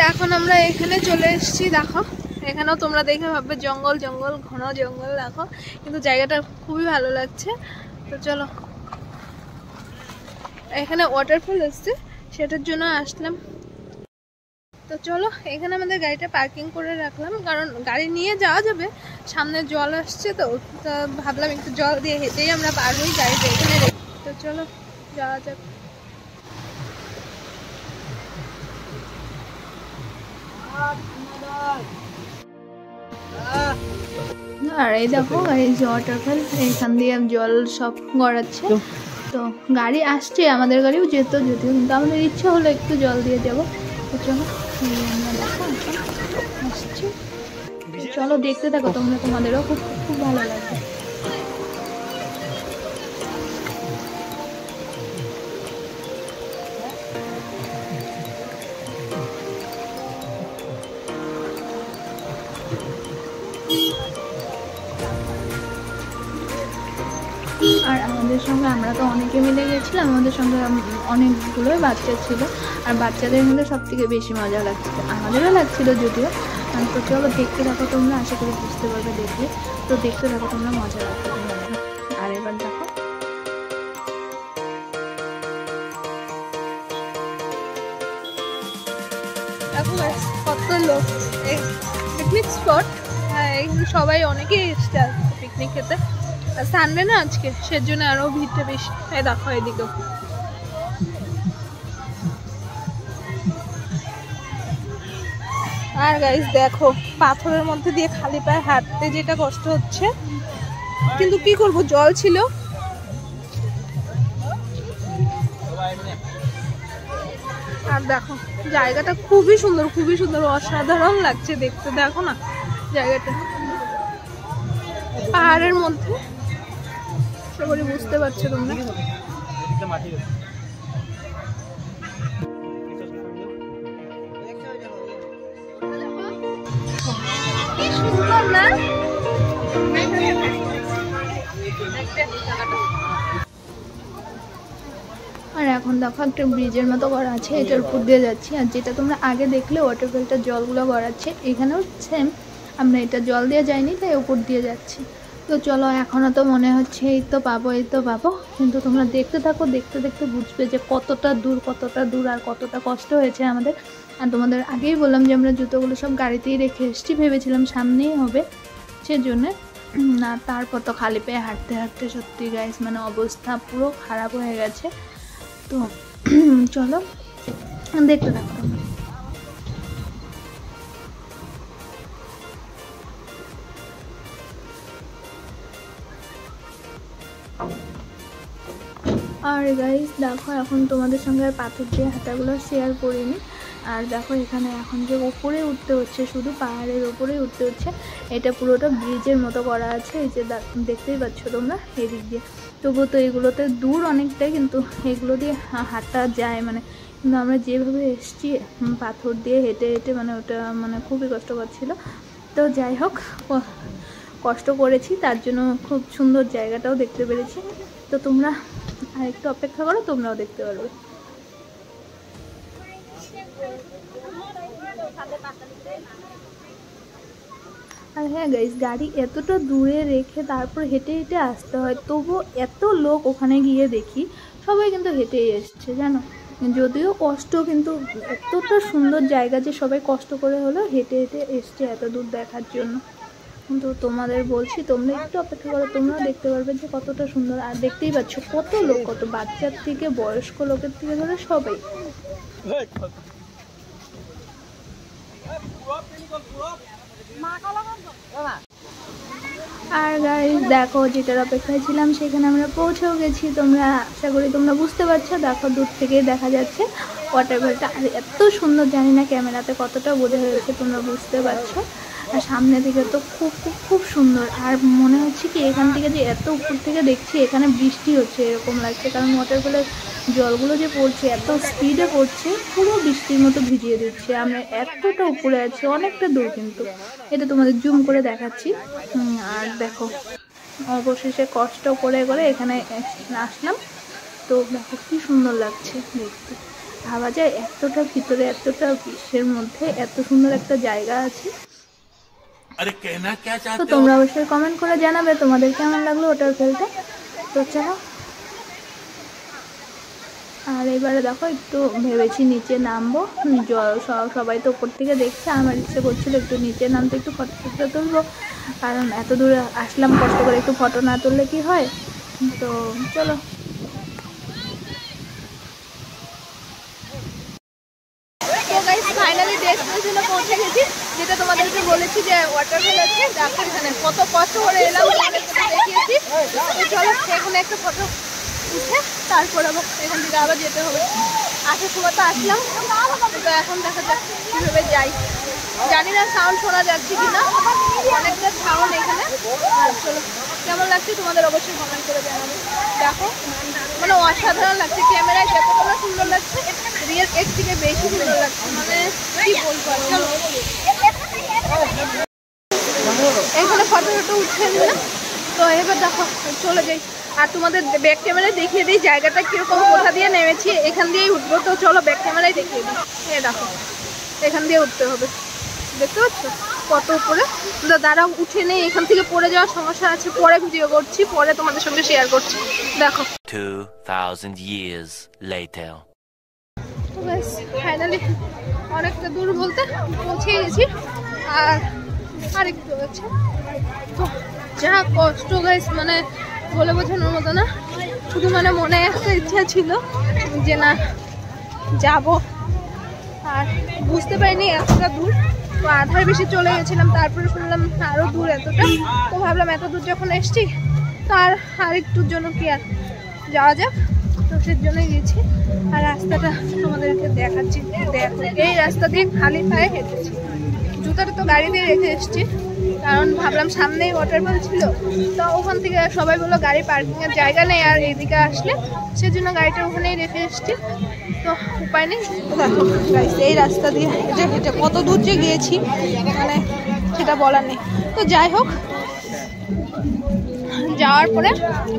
এখন আমরা এখানে চলে এসেছি। দেখো এখানেও তোমরা দেখে ভাববে জঙ্গল জঙ্গল, ঘন জঙ্গল। দেখো কিন্তু জায়গাটা খুবই ভালো লাগছে। তো চলো, এখানে ওয়াটারফল এসছে, সেটার জন্য আসলাম। তো চলো, এখানে আমাদের গাড়িটা পার্কিং করে রাখলাম, কারণ গাড়ি নিয়ে যাওয়া যাবে, সামনে জল আসছে। তো ভাবলাম একটু জল দিয়ে হেঁটেই আমরা পার হই, গাড়িটা এখানে রেখে। তো চলো যাওয়া যাক। আর এই দেখো গাড়ি ওয়াটারফল, এখান দিয়ে জল সব গড়াচ্ছে। তো গাড়ি আসছে, আমাদের গাড়িও যদিও, কিন্তু আমাদের ইচ্ছা হলো একটু জল দিয়ে যাবো। তো চলো, দেখো আসছে। চলো দেখতে থাকো তোমরা, তোমাদেরও খুব খুব ভালো লাগবে। আর আমাদের সঙ্গে, আমরা তো অনেকে মিলে গেছিলাম, আমাদের সঙ্গে অনেকগুলোই বাচ্চা ছিল। আর বাচ্চাদের মধ্যে সব থেকে বেশি মজা লাগছিল, আমাদেরও লাগছিল যদিও। তো চলো দেখতে থাকো তোমরা, আশা করি বুঝতে পারবে দেখলে। তো দেখতে থাকো তোমরা, মজা লাগবে। আর এবার দেখো কত লোক, পিকনিক স্পট। সবাই অনেকেই এসছে পিকনিক খেতে, সানডে না আজকে, সেজন্য আরো ভিড়টা বেশি। দেখো এদিকেও। আর গাইস দেখো, পাথরের মধ্যে দিয়ে খালি পায়ে হাঁটতে যেটা কষ্ট হচ্ছে, কিন্তু কি করব, জল ছিল। আর দেখো জায়গাটা খুবই সুন্দর, খুবই সুন্দর, অসাধারণ লাগছে দেখতে। দেখো না জায়গাটা, পাহাড়ের মধ্যে, আশা করি বুঝতে পারছো তোমরা। কি সুন্দর না? আর এখন দেখো একটা ব্রিজের মতো করা আছে, এটার উপর দিয়ে যাচ্ছি। আর যেটা তোমরা আগে দেখলে ওয়াটারফলটা জলগুলো গড়াচ্ছে, এখানেও সেম, আমরা এটা জল দিয়ে যাইনি, তাই উপর দিয়ে যাচ্ছি। তো চলো, এখনও তো মনে হচ্ছে এই তো পাবো, এই তো পাবো, কিন্তু তোমরা দেখতে থাকো, দেখতে দেখতে বুঝবে যে কতটা দূর, কতটা দূর, আর কতটা কষ্ট হয়েছে আমাদের। আর তোমাদের আগেই বললাম যে আমরা জুতোগুলো সব গাড়িতেই রেখে এসেছি, ভেবেছিলাম সামনেই হবে, সেজন্যে। না, তারপর তো খালি পায়ে হাঁটতে হাঁটতে সত্যি গাইস মানে অবস্থা পুরো খারাপ হয়ে গেছে। তো চলো দেখতে থাকো। আর গাইস দেখো, এখন তোমাদের সঙ্গে আর পাথর দিয়ে হাঁটাগুলো শেয়ার করিনি। আর দেখো এখানে এখন যে উপরে উঠতে হচ্ছে, শুধু পাহাড়ের উপরেই উঠতে হচ্ছে। এটা পুরোটা ব্রিজের মতো করা আছে, এই যে দেখতেই পাচ্ছ তোমরা এদিক দিয়ে। তবুও তো এগুলোতে দূর অনেকটাই, কিন্তু এগুলো দিয়ে হাঁটা যায় মানে। কিন্তু আমরা যেভাবে এসছি পাথর দিয়ে হেঁটে হেঁটে, মানে ওটা মানে খুবই কষ্টকর ছিল। তো যাই হোক, কষ্ট করেছি, তার জন্য খুব সুন্দর জায়গাটাও দেখতে পেরেছি। তো তোমরা আর একটু অপেক্ষা করো, তোমরাও দেখতে পারবে। আর হ্যাঁ গাইস, গাড়ি এতটা দূরে রেখে তারপর হেঁটে হেঁটে আসতে হয়, তবুও এত লোক ওখানে গিয়ে দেখি সবাই কিন্তু হেঁটেই এসছে, জানো। যদিও কষ্ট, কিন্তু এতটা সুন্দর জায়গা যে সবাই কষ্ট করে হলেও হেঁটে হেঁটে এসছে এত দূর দেখার জন্য। কিন্তু তোমাদের বলছি, তোমরা একটু অপেক্ষা করো, তোমরাও দেখতে পারবে যে কতটা সুন্দর। আর দেখতেই পাচ্ছ কত লোক, কত বাচ্চার থেকে বয়স্ক লোকের থেকে ধরে সবাই। আর গাইস দেখো, যেটার অপেক্ষায় ছিলাম সেখানে আমরা পৌঁছেও গেছি। তোমরা আশা করি তোমরা বুঝতে পারছো, দেখো দূর থেকেই দেখা যাচ্ছে ওয়াটারফলটা। আর এত সুন্দর, জানি না ক্যামেরাতে কতটা বোঝা হয়েছে, তোমরা বুঝতে পারছো। আর সামনে থেকে তো খুব খুব খুব সুন্দর। আর মনে হচ্ছে কি, এখান থেকে যে এত উপর থেকে দেখছি, এখানে বৃষ্টি হচ্ছে এরকম লাগছে, কারণ ওয়াটারফলের জলগুলো যে পড়ছে এত স্পিডে পড়ছে, পুরো বৃষ্টির মতো ভিজিয়ে দিচ্ছে। আমরা এতটা উপরে আছি, অনেকটা দূর, কিন্তু এটা তোমাদের জুম করে দেখাচ্ছি। আর দেখো অবশেষে কষ্ট করে করে এখানে আসলাম। তো দেখো কি সুন্দর লাগছে দেখতে। ভাবা যায় এতটা ভিতরে, এতটা বিশ্বের মধ্যে এত সুন্দর একটা জায়গা আছে। তো তোমরা অবশ্যই কমেন্ট করে জানাবে তোমাদের কেমন লাগলো ওয়াটারফলটা। তো চলো, আর এবারে দেখো একটু ভেবেছি নিচে নামবো, সবাই তো উপর থেকে দেখছে, আমার ইচ্ছে করছিল একটু নিচে নামতে, একটু ফটো তুলবো, কারণ এত দূরে আসলাম কষ্ট করে, একটু ফটো না তুললে কি হয়। তো চলো, ফাইনালি ডেস্টিনেশনে পৌঁছে গেছি, যেটা তোমাদেরকে বলেছি যে ওয়াটারফল আছে। দেখো এখানে কত কষ্ট করে এলাম, দেখিয়েছি। চলো এখানে একটা ফটো উঠে তারপর আবার এখান থেকে আবার যেতে হবে। আসার সময় তো আসলাম, তো এখন দেখা যাক কীভাবে যাই। জানি না সাউন্ড শোনা যাচ্ছে কিনা, অনেকটা সাউন্ড এখানে। চলো, কেমন লাগছে তোমাদের অবশ্যই কমেন্ট করে জানাবে। দেখো মানে অসাধারণ লাগছে, ক্যামেরায় যতটা সুন্দর লাগছে রিয়েল এর থেকে বেশি সুন্দর লাগছে, মানে কি বলবো। চলো এখানে ফটো ফটো উঠে নিলাম, তো এবার দেখো চলে যাই। আর তোমাদের ব্যাক ক্যামেরায় দেখিয়ে দিই জায়গাটা কীরকম, কোথা দিয়ে নেমেছি। এখান দিয়েই উঠবো, তো চলো ব্যাক ক্যামেরায় দেখিয়ে দিই। এ দেখো এখান দিয়ে উঠতে হবে, দেখতে পাচ্ছ কত উপরে। দাঁড়াও উঠে নেই, এখান থেকে পড়ে যাওয়ার সমস্যা আছে, পরে ভিডিও করছি, পরে তোমাদের সঙ্গে শেয়ার করছি। দেখো 2000 years later. ফাইনালি অনেকটা দূর বলতে পৌঁছে গেছি, আর একটু আছে। তো যা কষ্ট গাইস, মানে বলে বোঝানোর মতো না। শুধু মানে মনে একটা ইচ্ছা ছিল যে না যাব, আর বুঝতে পারিনি এতটা দূর। তো আধার বেশি চলে গেছিলাম, তারপরে শুনলাম আরও দূর এতটা। তো ভাবলাম এত দূর যখন এসছি তো আর একটুর জন্য কি আর যাওয়া যাক, তো সের জন্যই গেছি। আর রাস্তাটা তোমাদেরকে দেখাচ্ছি, দেখো এই রাস্তা দিয়ে খালি পায়ে হেঁটেছি। জুতাটা তো গাড়ি দিয়ে রেখে এসছি, কারণ ভাবলাম সামনেই ওয়াটারফল ছিল, তো ওখান থেকে সবাই বললো গাড়ি পার্কিংয়ের জায়গা নেই আর এইদিকে আসলে, সেজন্য গাড়িটা ওখানেই রেখে এসছি। তো উপায় নেই। দেখো এই রাস্তা দিয়ে হেঁটে কত দূর যে গিয়েছি মানে সেটা বলার নেই। তো যাই হোক, যাওয়ার পরে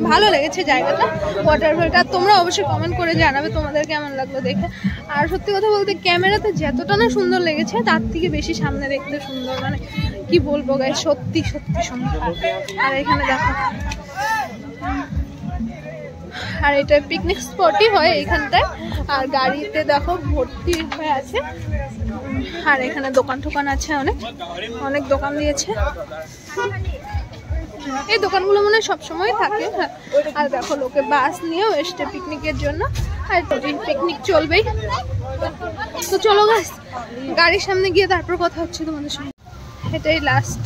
ভালো লেগেছে জায়গাটা, ওয়াটারফলটা। তোমরা অবশ্যই কমেন্ট করে জানাবে তোমাদের কেমন লাগলো দেখে। আর সত্যি কথা বলতে ক্যামেরাতে যতটা না সুন্দর লেগেছে তার থেকে বেশি সামনে দেখতে সুন্দর, মানে কি বলবো গাই, সত্যি সত্যি সুন্দর। আর এখানে দেখো, আর এটা পিকনিক স্পটই হয় এইখানটায়। আর গাড়িতে দেখো ভর্তি হয়ে আছে, আর এখানে দোকান টোকান আছে, অনেক অনেক দোকান দিয়েছে। এই দোকানগুলো মনে হয় সবসময় থাকে। আর দেখো লোকে বাস নিয়েও এসছে পিকনিকের জন্য, আর পিকনিক চলবেই। তো চলো গাইস, গাড়ির সামনে গিয়ে তারপর কথা হচ্ছে তোমাদের সঙ্গে। এটাই last.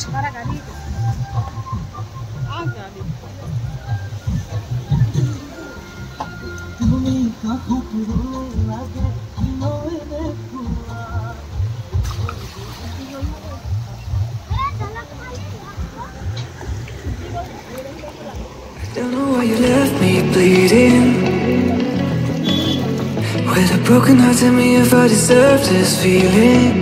Don't know why you left me bleeding, with a broken heart. Tell me if I deserve this feeling.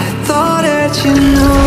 I thought that you know